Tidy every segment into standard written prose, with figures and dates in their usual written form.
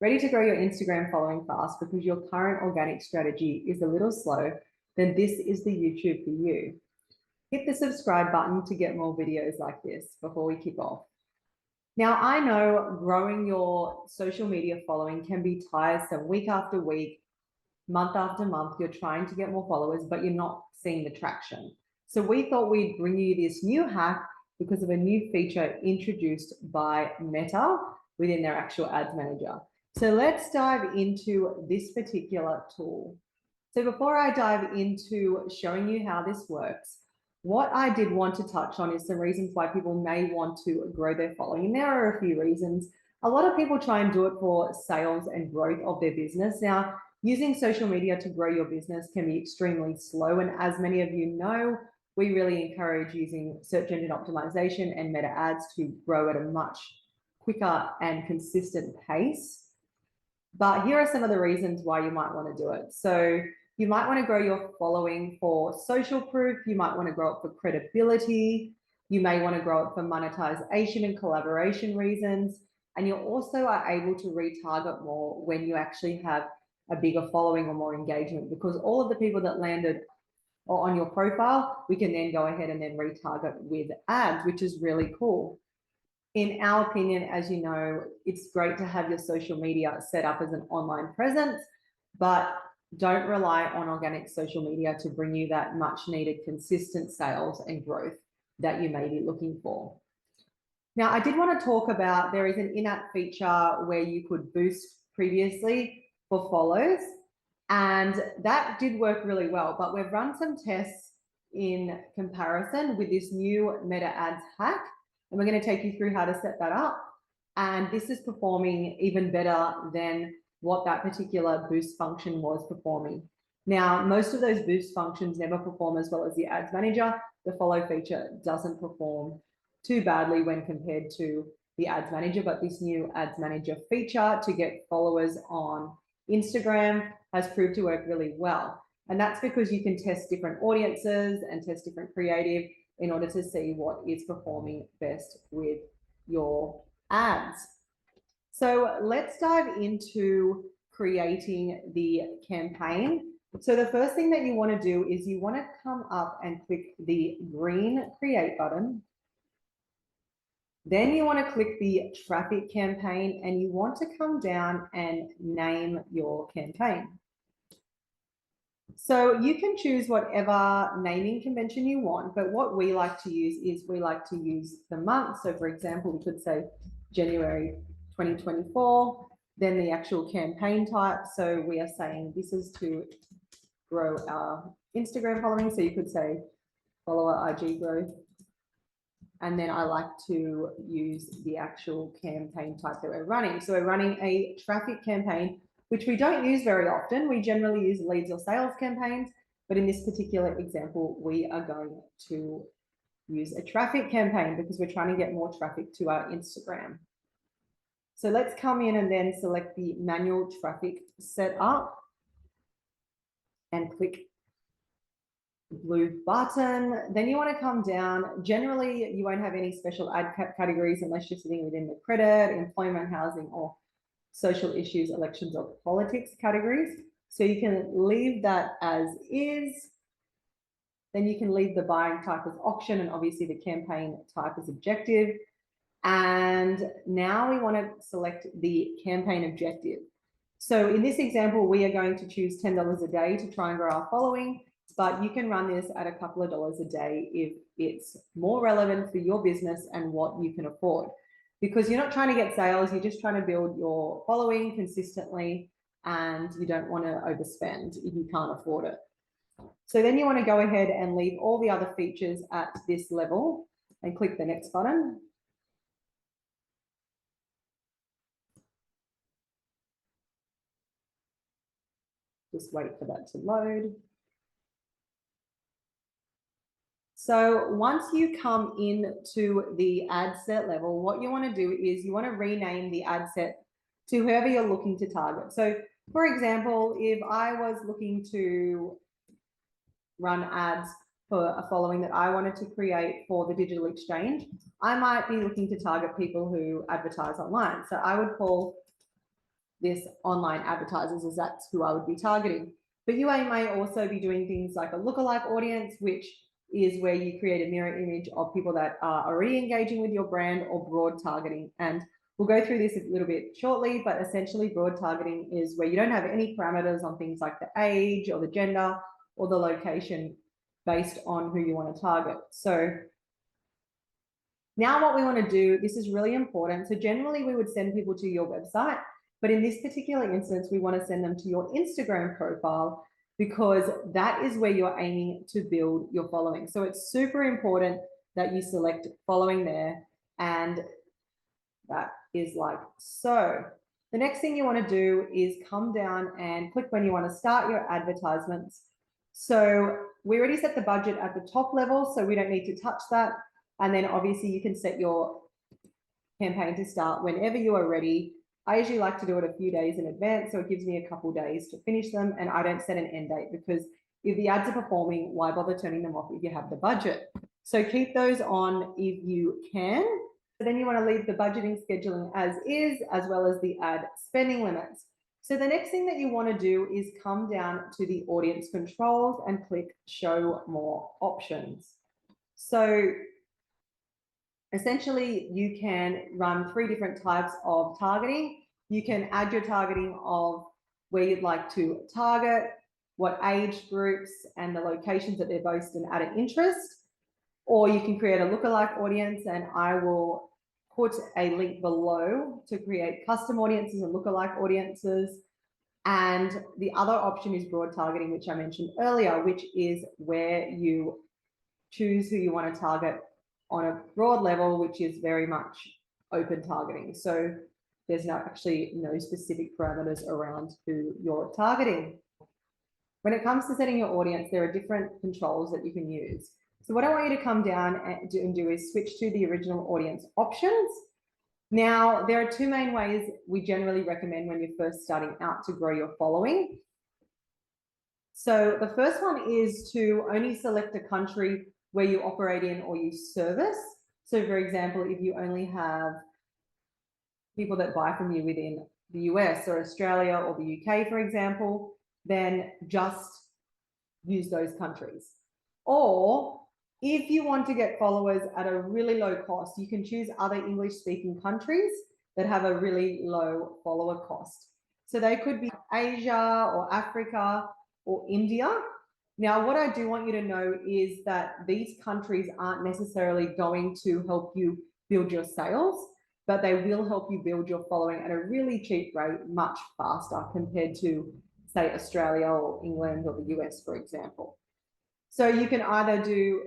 ready to grow your Instagram following fast because your current organic strategy is a little slow, then this is the YouTube for you. Hit the subscribe button to get more videos like this before we kick off. Now, I know growing your social media following can be tiresome week after week, month after month. You're trying to get more followers, but you're not seeing the traction. So we thought we'd bring you this new hack because of a new feature introduced by Meta within their actual ads manager. So let's dive into this particular tool. So before I dive into showing you how this works, what I did want to touch on is some reasons why people may want to grow their following. And there are a few reasons. A lot of people try and do it for sales and growth of their business. Now, using social media to grow your business can be extremely slow. And as many of you know, we really encourage using search engine optimization and meta ads to grow at a much quicker and consistent pace. But here are some of the reasons why you might want to do it. So you might want to grow your following for social proof. You might want to grow it for credibility. You may want to grow it for monetization and collaboration reasons. And you also are able to retarget more when you actually have a bigger following or more engagement, because all of the people that landed on your profile, we can then go ahead and then retarget with ads, which is really cool. In our opinion, as you know, it's great to have your social media set up as an online presence, but don't rely on organic social media to bring you that much needed consistent sales and growth that you may be looking for. Now, I did want to talk about, there is an in-app feature where you could boost previously for follows, and that did work really well, but we've run some tests in comparison with this new meta ads hack. And we're going to take you through how to set that up. And this is performing even better than what that particular boost function was performing. Now, most of those boost functions never perform as well as the ads manager. The follow feature doesn't perform too badly when compared to the ads manager, but this new ads manager feature to get followers on Instagram has proved to work really well. And that's because you can test different audiences and test different creative in order to see what is performing best with your ads. So let's dive into creating the campaign. So the first thing that you want to do is you want to come up and click the green create button. Then you want to click the traffic campaign and you want to come down and name your campaign. So you can choose whatever naming convention you want, but what we like to use is we like to use the month. So for example, we could say January 2024, then the actual campaign type. So we are saying this is to grow our Instagram following. So you could say follower IG growth. And then I like to use the actual campaign type that we're running. So we're running a traffic campaign, which we don't use very often. We generally use leads or sales campaigns, but in this particular example, we are going to use a traffic campaign because we're trying to get more traffic to our Instagram. So let's come in and then select the manual traffic setup and click the blue button. Then you want to come down. Generally, you won't have any special ad categories unless you're sitting within the credit, employment, housing, or social issues, elections, or politics categories. So you can leave that as is. Then you can leave the buying type as auction and obviously the campaign type as objective. And now we want to select the campaign objective. So in this example, we are going to choose $10 a day to try and grow our following, but you can run this at a couple of dollars a day if it's more relevant for your business and what you can afford. Because you're not trying to get sales, you're just trying to build your following consistently, and you don't want to overspend if you can't afford it. So then you want to go ahead and leave all the other features at this level and click the next button. Just wait for that to load. So once you come into the ad set level, what you want to do is you want to rename the ad set to whoever you're looking to target. So for example, if I was looking to run ads for a following that I wanted to create for the digital exchange, I might be looking to target people who advertise online. So I would call this online advertisers, as that's who I would be targeting. But you may also be doing things like a lookalike audience, which is where you create a mirror image of people that are already engaging with your brand, or broad targeting. And we'll go through this a little bit shortly, but essentially broad targeting is where you don't have any parameters on things like the age or the gender or the location based on who you want to target. So now what we want to do, this is really important. So generally we would send people to your website, but in this particular instance, we want to send them to your Instagram profile, because that is where you're aiming to build your following. So it's super important that you select following there, and that is like so. The next thing you want to do is come down and click when you want to start your advertisements. So we already set the budget at the top level, so we don't need to touch that. And then obviously you can set your campaign to start whenever you are ready. I usually like to do it a few days in advance, so it gives me a couple days to finish them, and I don't set an end date, because if the ads are performing, why bother turning them off if you have the budget? So keep those on if you can. Then you want to leave the budgeting scheduling as is, as well as the ad spending limits. So the next thing that you want to do is come down to the audience controls and click show more options. So essentially, you can run 3 different types of targeting. You can add your targeting of where you'd like to target, what age groups, and the locations that they're based in at an interest. Or you can create a lookalike audience, and I will put a link below to create custom audiences and lookalike audiences. And the other option is broad targeting, which I mentioned earlier, which is where you choose who you want to target on a broad level, which is very much open targeting. So there's actually no specific parameters around who you're targeting. When it comes to setting your audience, there are different controls that you can use. So what I want you to come down and do is switch to the original audience options. Now, there are 2 main ways we generally recommend when you're first starting out to grow your following. So the first one is to only select a country where you operate in or you service. So for example, if you only have people that buy from you within the US or Australia or the UK, for example, then just use those countries. Or if you want to get followers at a really low cost, you can choose other English-speaking countries that have a really low follower cost. So they could be Asia or Africa or India. Now, what I do want you to know is that these countries aren't necessarily going to help you build your sales, but they will help you build your following at a really cheap rate, much faster compared to, say, Australia or England or the US, for example. So you can either do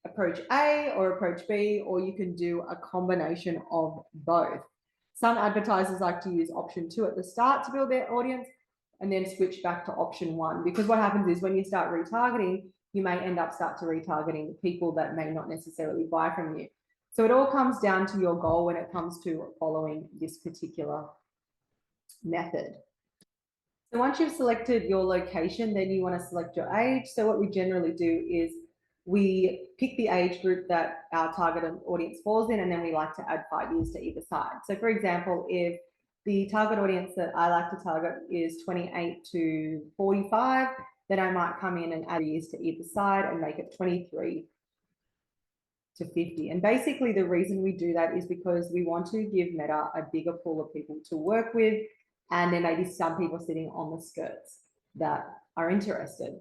approach A or approach B, or you can do a combination of both. Some advertisers like to use option 2 at the start to build their audience, and then switch back to option 1, because what happens is when you start retargeting, you may end up retargeting people that may not necessarily buy from you. So it all comes down to your goal when it comes to following this particular method. So once you've selected your location, then you want to select your age. So what we generally do is we pick the age group that our target audience falls in, and then we like to add 5 years to either side. So for example, if the target audience that I like to target is 28 to 45, then I might come in and add years to either side and make it 23 to 50. And basically the reason we do that is because we want to give Meta a bigger pool of people to work with, and there may be some people sitting on the skirts that are interested.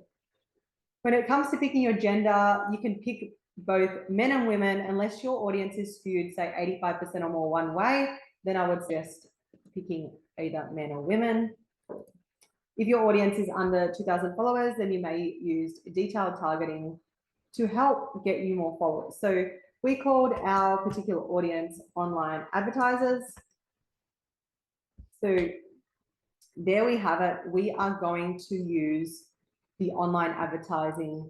When it comes to picking your gender, you can pick both men and women, unless your audience is skewed, say 85% or more one way, then I would suggest picking either men or women. If your audience is under 2,000 followers, then you may use detailed targeting to help get you more followers. So we called our particular audience online advertisers. So there we have it. We are going to use the online advertising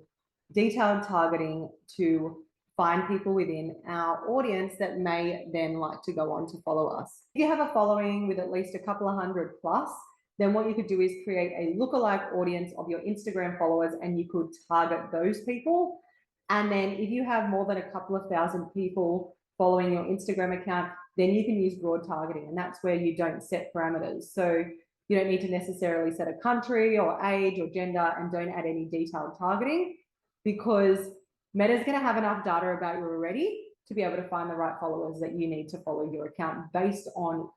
detailed targeting to find people within our audience that may then like to go on to follow us. If you have a following with at least a couple of hundred plus, then what you could do is create a lookalike audience of your Instagram followers, and you could target those people. And then if you have more than a couple of thousand people following your Instagram account, then you can use broad targeting, and that's where you don't set parameters. So You don't need to necessarily set a country or age or gender, and don't add any detailed targeting, because Meta's going to have enough data about you already to be able to find the right followers that you need to follow your account based on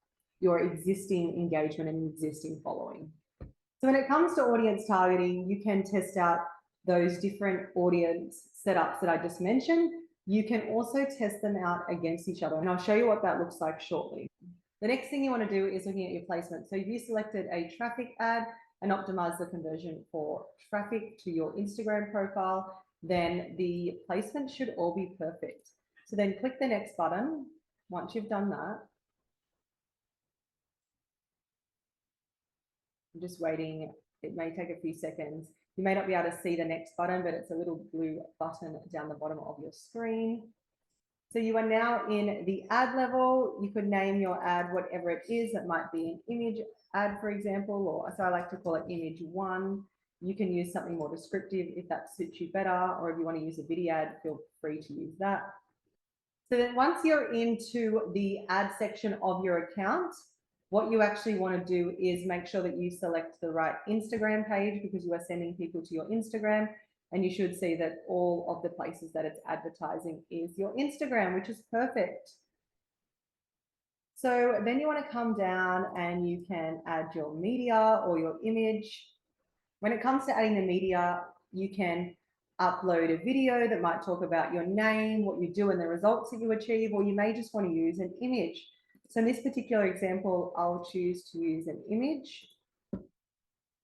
your existing engagement and existing following. So when it comes to audience targeting, you can test out those different audience setups that I just mentioned. You can also test them out against each other, and I'll show you what that looks like shortly. The next thing you want to do is looking at your placement. So if you selected a traffic ad and optimize the conversion for traffic to your Instagram profile, then the placement should all be perfect. So then click the next button. Once you've done that, I'm just waiting. It may take a few seconds. You may not be able to see the next button, but it's a little blue button down the bottom of your screen. So you are now in the ad level. You could name your ad whatever it is. It might be an image ad, for example, or so I like to call it image 1. You can use something more descriptive if that suits you better, or if you want to use a video ad, feel free to use that. So then once you're into the ad section of your account, what you actually want to do is make sure that you select the right Instagram page, because you are sending people to your Instagram, and you should see that all of the places that it's advertising is your Instagram, which is perfect. So then you want to come down and you can add your media or your image. When it comes to adding the media, you can upload a video that might talk about your name, what you do, and the results that you achieve, or you may just want to use an image. So in this particular example, I'll choose to use an image.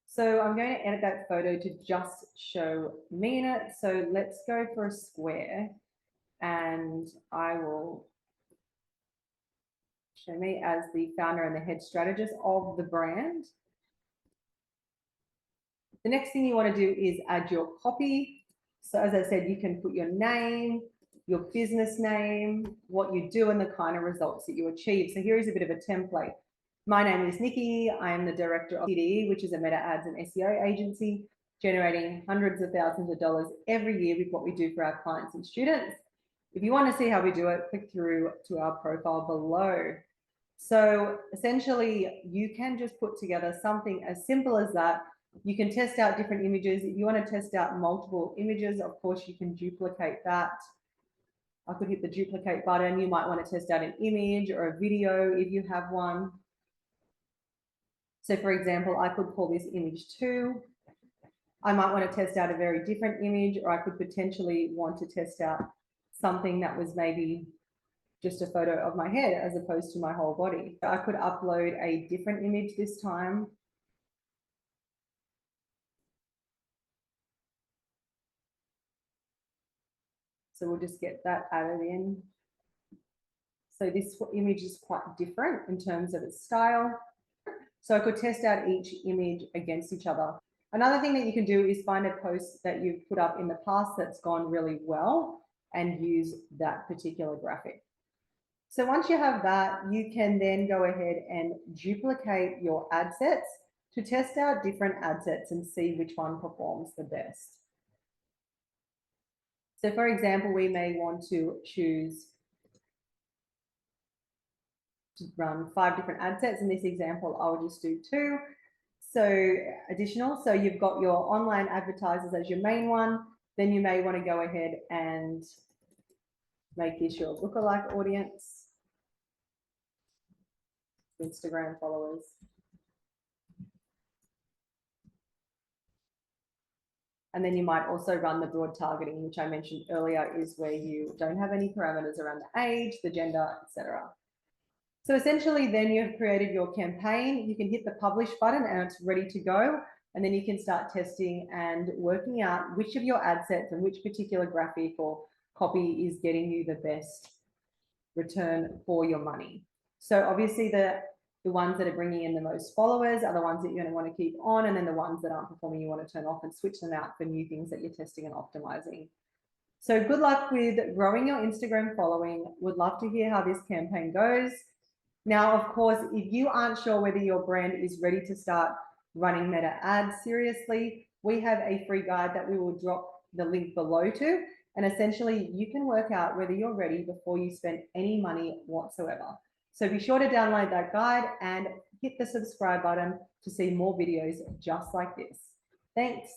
So I'm going to edit that photo to just show me in it. So let's go for a square, and I will show me as the founder and the head strategist of the brand. The next thing you want to do is add your copy. So as I said, you can put your name, your business name, what you do, and the kind of results that you achieve. So here is a bit of a template. My name is Nikki. I am the director of TDE, which is a meta ads and SEO agency, generating hundreds of thousands of dollars every year with what we do for our clients and students. If you want to see how we do it, click through to our profile below. So essentially, you can just put together something as simple as that. You can test out different images. If you want to test out multiple images, of course, you can duplicate that. I could hit the duplicate button. You might want to test out an image or a video if you have one. So for example, I could call this image 2. I might want to test out a very different image, or I could potentially want to test out something that was maybe just a photo of my head as opposed to my whole body. I could upload a different image this time. So we'll just get that added in. So this image is quite different in terms of its style. So I could test out each image against each other. Another thing that you can do is find a post that you've put up in the past that's gone really well and use that particular graphic. So once you have that, you can then go ahead and duplicate your ad sets to test out different ad sets and see which one performs the best. So for example, we may want to choose to run 5 different ad sets. In this example, I'll just do 2. So additional, so you've got your online advertisers as your main one. Then you may want to go ahead and make this your lookalike audience, Instagram followers. And then you might also run the broad targeting, which I mentioned earlier, is where you don't have any parameters around the age, the gender, etc. So essentially, then you've created your campaign. You can hit the publish button and it's ready to go. And then you can start testing and working out which of your ad sets and which particular graphic or copy is getting you the best return for your money. So obviously the ones that are bringing in the most followers are the ones that you're going to want to keep on, and then the ones that aren't performing, you want to turn off and switch them out for new things that you're testing and optimizing. So good luck with growing your Instagram following. Would love to hear how this campaign goes. Now, of course, if you aren't sure whether your brand is ready to start running meta ads seriously, we have a free guide that we will drop the link below to. And essentially, you can work out whether you're ready before you spend any money whatsoever. So be sure to download that guide and hit the subscribe button to see more videos just like this. Thanks.